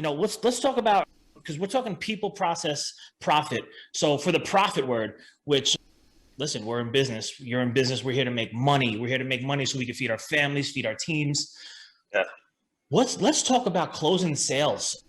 let's talk about, because we're talking people, process, profit. So for the profit word, which, listen, we're in business. You're in business. We're here to make money. We're here to make money so we can feed our families, feed our teams. Yeah. Let's talk about closing sales.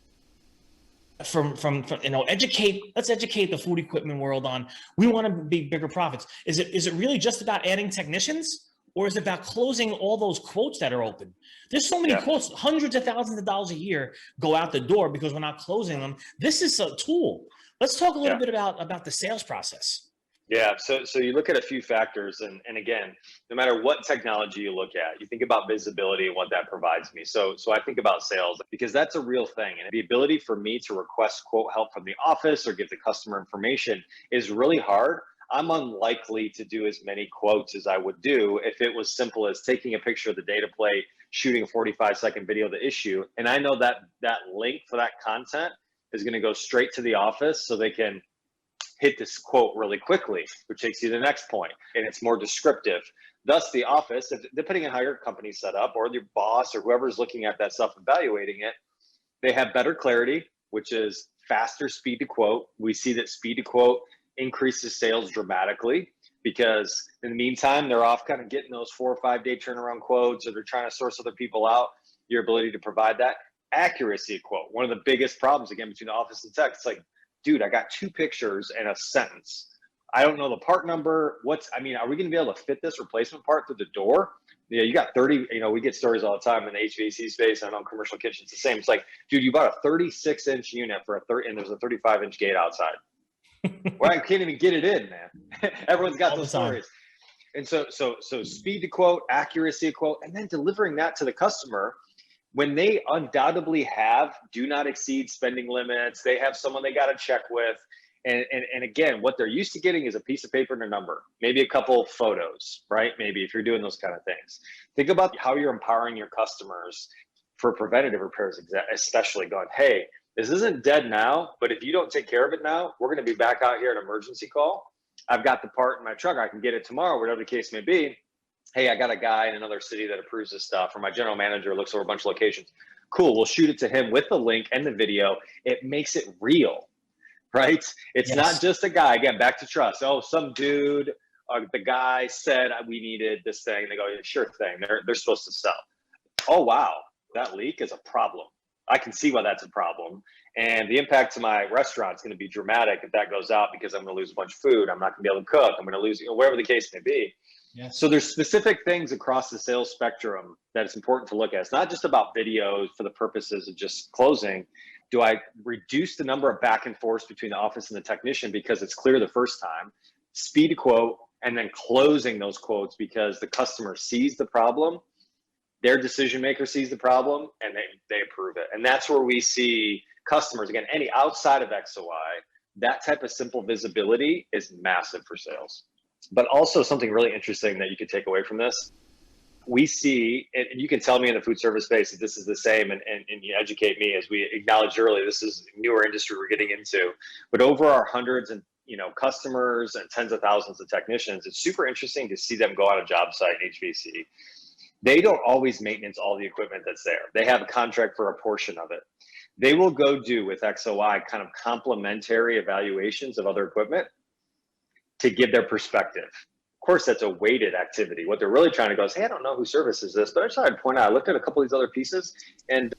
From let's educate the food equipment world on, we want to be bigger profits. Is it really just about adding technicians, or is it about closing all those quotes that are open? There's so many quotes, hundreds of thousands of dollars a year go out the door because we're not closing them. This is a tool. Let's talk a little bit about the sales process. Yeah, so you look at a few factors, and again, no matter what technology you look at, you think about visibility and what that provides me. So I think about sales, because that's a real thing. And the ability for me to request quote help from the office or give the customer information is really hard. I'm unlikely to do as many quotes as I would do if it was simple as taking a picture of the data plate, shooting a 45-second video of the issue. And I know that link for that content is going to go straight to the office so they can hit this quote really quickly, which takes you to the next point, and it's more descriptive. Thus, the office, depending on how your company's set up, or your boss or whoever's looking at that stuff, evaluating it, they have better clarity, which is faster speed to quote. We see that speed to quote increases sales dramatically, because in the meantime, they're off kind of getting those 4 or 5 day turnaround quotes, or they're trying to source other people out. Your ability to provide that accuracy of quote. One of the biggest problems, again, between the office and tech, it's like, dude, I got 2 pictures and a sentence. I don't know the part number. Are we going to be able to fit this replacement part through the door? Yeah, you got 30, we get stories all the time in the HVAC space. I know commercial kitchens the same. It's like, dude, you bought a 36-inch unit for and there's a 35-inch gate outside. Well, I can't even get it in, man. Everyone's got those stories. And so speed to quote, accuracy of quote, and then delivering that to the customer when they undoubtedly have do not exceed spending limits. They have someone they got to check with. And again, what they're used to getting is a piece of paper and a number, maybe a couple photos, right? Maybe if you're doing those kind of things. Think about how you're empowering your customers for preventative repairs, especially going, hey, this isn't dead now, but if you don't take care of it now, we're going to be back out here at an emergency call. I've got the part in my truck. I can get it tomorrow, whatever the case may be. Hey, I got a guy in another city that approves this stuff, or my general manager looks over a bunch of locations. Cool, we'll shoot it to him with the link and the video. It makes it real, right? It's not just a guy, again, back to trust. Oh, some dude, the guy said we needed this thing. They go, yeah, sure thing, they're supposed to sell. Oh, wow, that leak is a problem. I can see why that's a problem. And the impact to my restaurant is going to be dramatic if that goes out, because I'm going to lose a bunch of food. I'm not going to be able to cook. I'm going to lose, whatever the case may be. Yes. So there's specific things across the sales spectrum that it's important to look at. It's not just about videos for the purposes of just closing. Do I reduce the number of back and forth between the office and the technician because it's clear the first time? Speed to quote, and then closing those quotes because the customer sees the problem, their decision maker sees the problem, and they approve it. And that's where we see customers, again, any outside of XOI, that type of simple visibility is massive for sales. But also something really interesting that you could take away from this, we see, and you can tell me in the food service space that this is the same, and you educate me, as we acknowledged earlier, this is a newer industry we're getting into. But over our hundreds and customers and tens of thousands of technicians, it's super interesting to see them go on a job site in HVAC. They don't always maintenance all the equipment that's there. They have a contract for a portion of it. They will go do with XOI kind of complementary evaluations of other equipment to give their perspective. Of course, that's a weighted activity. What they're really trying to go is, hey, I don't know who services this, but I just thought I'd point out, I looked at a couple of these other pieces, and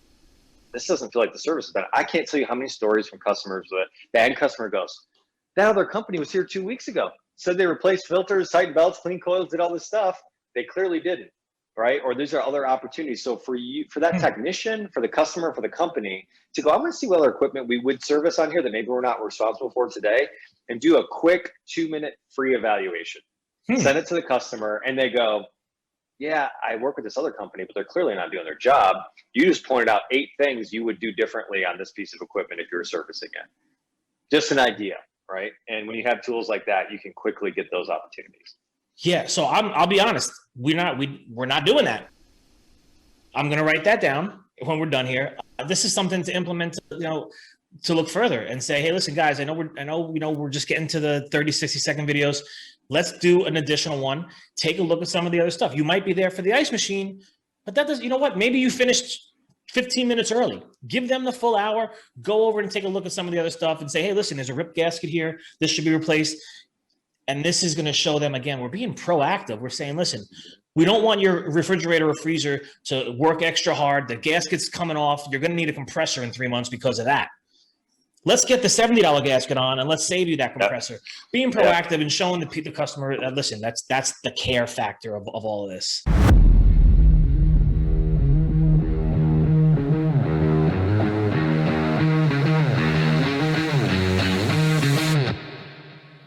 this doesn't feel like the service is bad. I can't tell you how many stories from customers that the end customer goes, that other company was here 2 weeks ago, said they replaced filters, tightened belts, cleaned coils, did all this stuff. They clearly didn't, right? Or these are other opportunities. So for you, for that technician, for the customer, for the company, to go, I'm going to see what other equipment we would service on here that maybe we're not responsible for today, and do a quick 2-minute free evaluation. Send it to the customer, and they go, yeah, I work with this other company, but they're clearly not doing their job. You just pointed out 8 things you would do differently on this piece of equipment if you were servicing it. Just an idea, right? And when you have tools like that, you can quickly get those opportunities. Yeah, so I'll be honest, we're not doing that. I'm going to write that down when we're done here. This is something to implement, to look further and say, hey, listen, guys, I know we're just getting to the 30, 60-second videos. Let's do an additional one. Take a look at some of the other stuff. You might be there for the ice machine, but that does, maybe you finished 15 minutes early. Give them the full hour. Go over and take a look at some of the other stuff and say, hey, listen, there's a ripped gasket here. This should be replaced. And this is going to show them, again, we're being proactive. We're saying, listen, we don't want your refrigerator or freezer to work extra hard. The gasket's coming off. You're going to need a compressor in 3 months because of that. Let's get the $70 gasket on and let's save you that compressor. Yep. Being proactive and showing the customer, listen, that's the care factor of all of this.